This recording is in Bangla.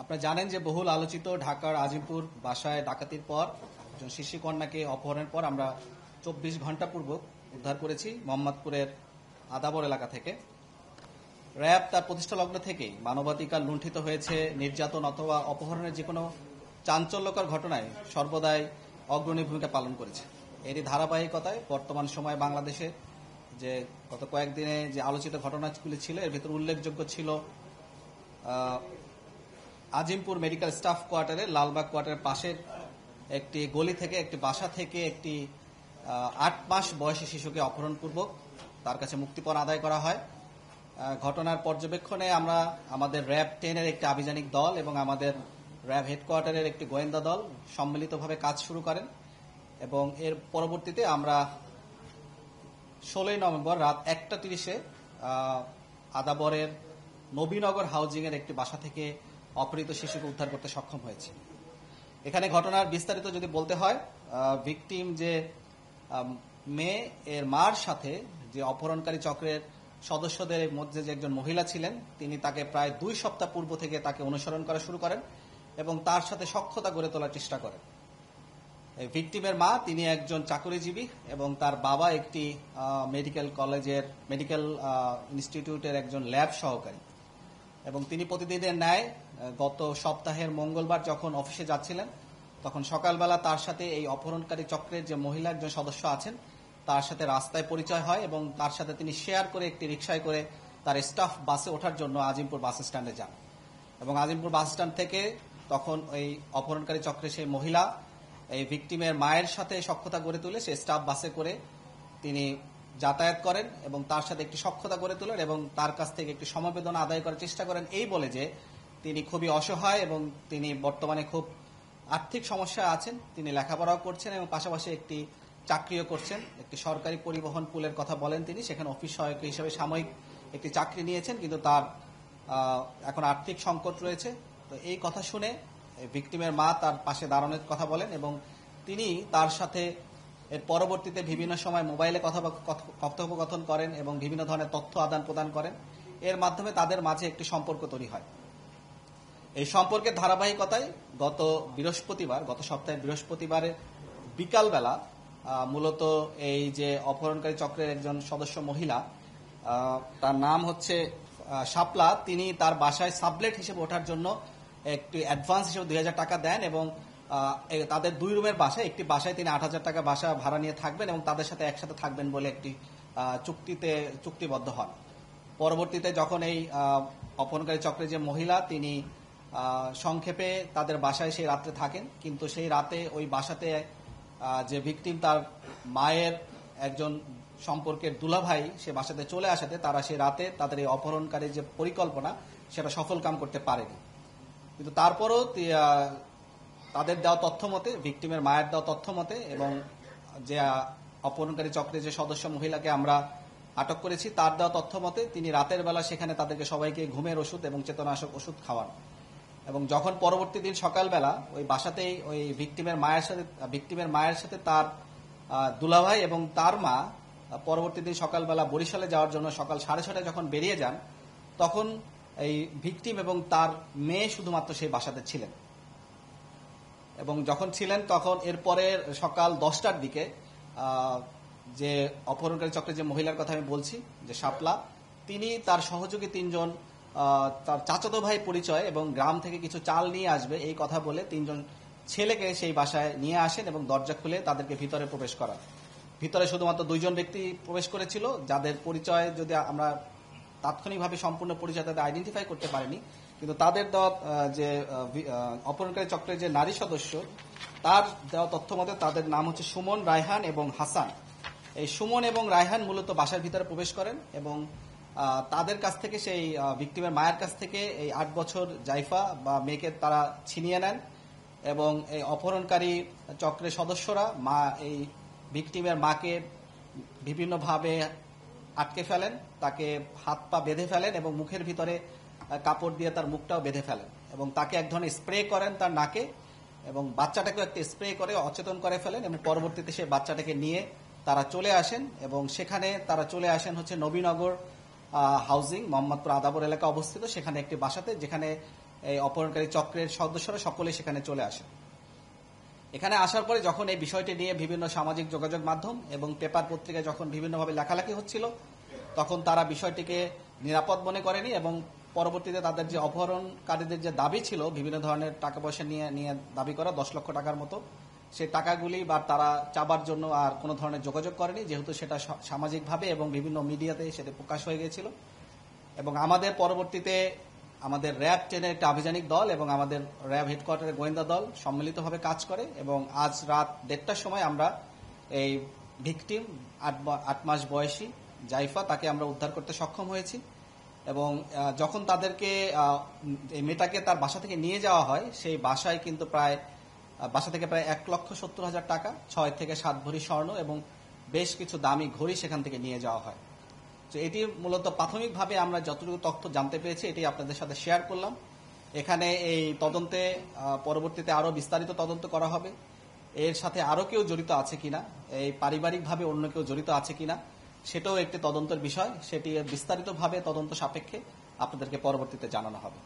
আপনারা জানেন যে বহুল আলোচিত ঢাকার আজিমপুর বাসায় ডাকাতির পর একজন শিশু কন্যাকে অপহরণের পর আমরা ২৪ ঘন্টা পূর্বক উদ্ধার করেছি মোহাম্মদপুরের আদাবর এলাকা থেকে। র্যাব তার প্রতিষ্ঠা লগ্ন থেকেই মানবাধিকার লুণ্ঠিত হয়েছে, নির্যাতন অথবা অপহরণের যে কোনো চাঞ্চল্যকর ঘটনায় সর্বদাই অগ্রণী ভূমিকা পালন করেছে। এরই ধারাবাহিকতায় বর্তমান সময়ে বাংলাদেশে যে গত কয়েকদিনে যে আলোচিত ঘটনাগুলি ছিল এর ভিতরে উল্লেখযোগ্য ছিল আজিমপুর মেডিকেল স্টাফ কোয়ার্টারে লালবাগ কোয়ার্টারের পাশের একটি গলি থেকে একটি বাসা থেকে একটি ৮ মাস বয়সী শিশুকে অপহরণপূর্বক তার কাছে মুক্তিপণ আদায় করা হয়। ঘটনার পর্যবেক্ষণে আমরা আমাদের র্যাব 10-এর একটি আভিযানিক দল এবং আমাদের র্যাব হেডকোয়ার্টারের একটি গোয়েন্দা দল সম্মিলিতভাবে কাজ শুরু করেন এবং এর পরবর্তীতে আমরা ১৬ নভেম্বর রাত ১টা ৩০-এ আদাবরের নবীনগর হাউজিংয়ের একটি বাসা থেকে অপহৃত শিশুকে উদ্ধার করতে সক্ষম হয়েছে। এখানে ঘটনার বিস্তারিত যদি বলতে হয়, ভিকটিম যে মেয়ে এর মার সাথে যে অপহরণকারী চক্রের সদস্যদের মধ্যে যে একজন মহিলা ছিলেন, তিনি তাকে প্রায় ২ সপ্তাহ পূর্ব থেকে তাকে অনুসরণ করা শুরু করেন এবং তার সাথে সখ্যতা গড়ে তোলার চেষ্টা করেন। ভিকটিমের মা তিনি একজন চাকরিজীবী এবং তার বাবা একটি মেডিকেল ইনস্টিটিউটের একজন ল্যাব সহকারী এবং তিনি প্রতিদিনের ন্যায় গত সপ্তাহের মঙ্গলবার যখন অফিসে যাচ্ছিলেন তখন সকালবেলা তার সাথে এই অপহরণকারী চক্রের যে মহিলা একজন সদস্য আছেন তার সাথে রাস্তায় পরিচয় হয় এবং তার সাথে তিনি শেয়ার করে একটি রিকশায় করে তার স্টাফ বাসে ওঠার জন্য আজিমপুর বাস স্ট্যান্ডে যান এবং আজিমপুর বাস স্ট্যান্ড থেকে তখন ওই অপহরণকারী চক্রের সেই মহিলা এই ভিকটিমের মায়ের সাথে সখ্যতা গড়ে তুলে সে স্টাফ বাসে করে তিনি যাতায়াত করেন এবং তার সাথে একটি সখ্যতা গড়ে তোলেন এবং তার কাছ থেকে একটি সমবেদনা আদায় করার চেষ্টা করেন এই বলে যে তিনি খুবই অসহায় এবং তিনি বর্তমানে খুব আর্থিক সমস্যায় আছেন, তিনি লেখাপড়াও করছেন এবং পাশাপাশি একটি চাকরিও করছেন। একটি সরকারি পরিবহন পুলের কথা বলেন তিনি, সেখানে অফিস সহায়ক হিসেবে সাময়িক একটি চাকরি নিয়েছেন, কিন্তু তার এখন আর্থিক সংকট রয়েছে। তো এই কথা শুনে ভিকটিমের মা তার পাশে দাঁড়ানোর কথা বলেন এবং তিনি তার সাথে এর পরবর্তীতে বিভিন্ন সময় মোবাইলে কথোপকথন করেন এবং বিভিন্ন ধরনের তথ্য আদান প্রদান করেন। এর মাধ্যমে তাদের মাঝে একটি সম্পর্ক তৈরি হয়। এই সম্পর্কের ধারাবাহিকতায় গত সপ্তাহের বৃহস্পতিবারের বিকালবেলা মূলত এই যে অপহরণকারী চক্রের একজন সদস্য মহিলা, তার নাম হচ্ছে শাপলা, তিনি তার বাসায় সাবলেট হিসেবে ওঠার জন্য একটি অ্যাডভান্স হিসেবে ২,০০০ টাকা দেন এবং তাদের 2 রুমের বাসায় একটি বাসায় তিনি ৮,০০০ টাকা বাসা ভাড়া নিয়ে থাকবেন এবং তাদের সাথে একসাথে থাকবেন বলে একটি চুক্তিবদ্ধ হন। পরবর্তীতে যখন এই অপহরণকারী চক্রের যে মহিলা তিনি সংক্ষেপে তাদের বাসায় সেই রাত্রে থাকেন, কিন্তু সেই রাতে ওই বাসাতে যে ভিকটিম তার মায়ের একজন সম্পর্কের দুলাভাই সে বাসাতে চলে আসাতে তারা সেই রাতে তাদের এই অপহরণকারী যে পরিকল্পনা সেটা সফল কাম করতে পারেনি। কিন্তু তারপরও তাদের দেওয়া তথ্য মতে, ভিকটিমের মায়ের দেওয়া তথ্য মতে এবং যে অপহরণকারী চক্রের যে সদস্য মহিলাকে আমরা আটক করেছি তার দেওয়া তথ্য মতে তিনি রাতের বেলা সেখানে তাদেরকে সবাইকে ঘুমের ওষুধ এবং চেতনানাশক ওষুধ খাওয়ান এবং যখন পরবর্তী দিন সকালবেলা ওই বাসাতেই ওই ভিকটিমের মায়ের সাথে তার দুলাভাই এবং তার মা পরবর্তী দিন সকালবেলা বরিশালে যাওয়ার জন্য সকাল 6:30 যখন বেরিয়ে যান, তখন এই ভিকটিম এবং তার মেয়ে শুধুমাত্র সেই বাসাতে ছিলেন এবং যখন ছিলেন তখন এরপরে সকাল 10টার দিকে যে অপহরণকারী চক্রের যে মহিলার কথা আমি বলছি যে শাপলা, তিনি তার সহযোগী 3 জন তার চাচাতো ভাই পরিচয় এবং গ্রাম থেকে কিছু চাল নিয়ে আসবে এই কথা বলে 3 জন ছেলেকে সেই বাসায় নিয়ে আসেন এবং দরজা খুলে তাদেরকে ভিতরে প্রবেশ করান। ভিতরে শুধুমাত্র 2 জন ব্যক্তি প্রবেশ করেছিল, যাদের পরিচয় যদি আমরা তাৎক্ষণিকভাবে সম্পূর্ণ পরিচয় তাদের আইডেন্টিফাই করতে পারিনি, কিন্তু তাদের দেওয়া যে অপহরণকারী চক্রের যে নারী সদস্য তার দেওয়া তথ্য মতে তাদের নাম হচ্ছে সুমন, রায়হান এবং হাসান। এই সুমন এবং রায়হান মূলত বাসার ভিতরে প্রবেশ করেন এবং তাদের কাছ থেকে সেই ভিকটিমের মায়ের কাছ থেকে এই 8 বছর জাইফা বা মেয়েকে তারা ছিনিয়ে নেন এবং এই অপহরণকারী চক্রের সদস্যরা এই ভিকটিমের মাকে বিভিন্নভাবে আটকে ফেলেন, তাকে হাত পা বেঁধে ফেলেন এবং মুখের ভিতরে কাপড় দিয়ে তার মুখটাও বেঁধে ফেলেন এবং তাকে এক ধরনের স্প্রে করেন তার নাকে এবং বাচ্চাটাকেও একটা স্প্রে করে অচেতন করে ফেলেন এবং পরবর্তীতে সেই বাচ্চাটাকে নিয়ে তারা চলে আসেন এবং সেখানে তারা চলে আসেন হচ্ছে নবীনগর হাউজিং মোহাম্মদপুর আদাবর এলাকা অবস্থিত সেখানে একটি বাসাতে, যেখানে এই অপহরণকারী চক্রের সদস্যরা সকলে সেখানে চলে আসে। এখানে আসার পরে যখন এই বিষয়টি নিয়ে বিভিন্ন সামাজিক যোগাযোগ মাধ্যম এবং পেপার পত্রিকায় যখন বিভিন্নভাবে লেখালেখি হচ্ছিল, তখন তারা বিষয়টিকে নিরাপদ মনে করেনি এবং পরবর্তীতে তাদের যে অপহরণকারীদের যে দাবি ছিল বিভিন্ন ধরনের টাকা পয়সা নিয়ে দাবি করা 10 লক্ষ টাকার মতো, সেই টাকাগুলি বা তারা চাবার জন্য আর কোনো ধরনের যোগাযোগ করেনি, যেহেতু সেটা সামাজিকভাবে এবং বিভিন্ন মিডিয়াতে সেটা প্রকাশ হয়ে গিয়েছিল। এবং আমাদের পরবর্তীতে আমাদের র্যাব 10-এর একটা আভিযানিক দল এবং আমাদের র্যাব হেডকোয়ার্টারের গোয়েন্দা দল সম্মিলিতভাবে কাজ করে এবং আজ রাত 1:30টার সময় আমরা এই ভিকটিম 8 মাস বয়সী জাইফা, তাকে আমরা উদ্ধার করতে সক্ষম হয়েছি। এবং যখন তাদেরকে এই মেয়েটাকে তার বাসা থেকে নিয়ে যাওয়া হয়, সেই বাসায় কিন্তু বাসা থেকে প্রায় 1,70,000 টাকা, 6 থেকে 7 ভরি স্বর্ণ এবং বেশ কিছু দামি ঘড়ি সেখান থেকে নিয়ে যাওয়া হয়। তো এটি মূলত প্রাথমিকভাবে আমরা যতটুকু তথ্য জানতে পেরেছি এটি আপনাদের সাথে শেয়ার করলাম। এখানে এই তদন্তে পরবর্তীতে আরো বিস্তারিত তদন্ত করা হবে। এর সাথে আরো কেউ জড়িত আছে কিনা, এই পারিবারিকভাবে অন্য কেউ জড়িত আছে কিনা, সেটাও একটি তদন্তের বিষয়। সেটি বিস্তারিতভাবে তদন্ত সাপেক্ষে আপনাদেরকে পরবর্তীতে জানানো হবে।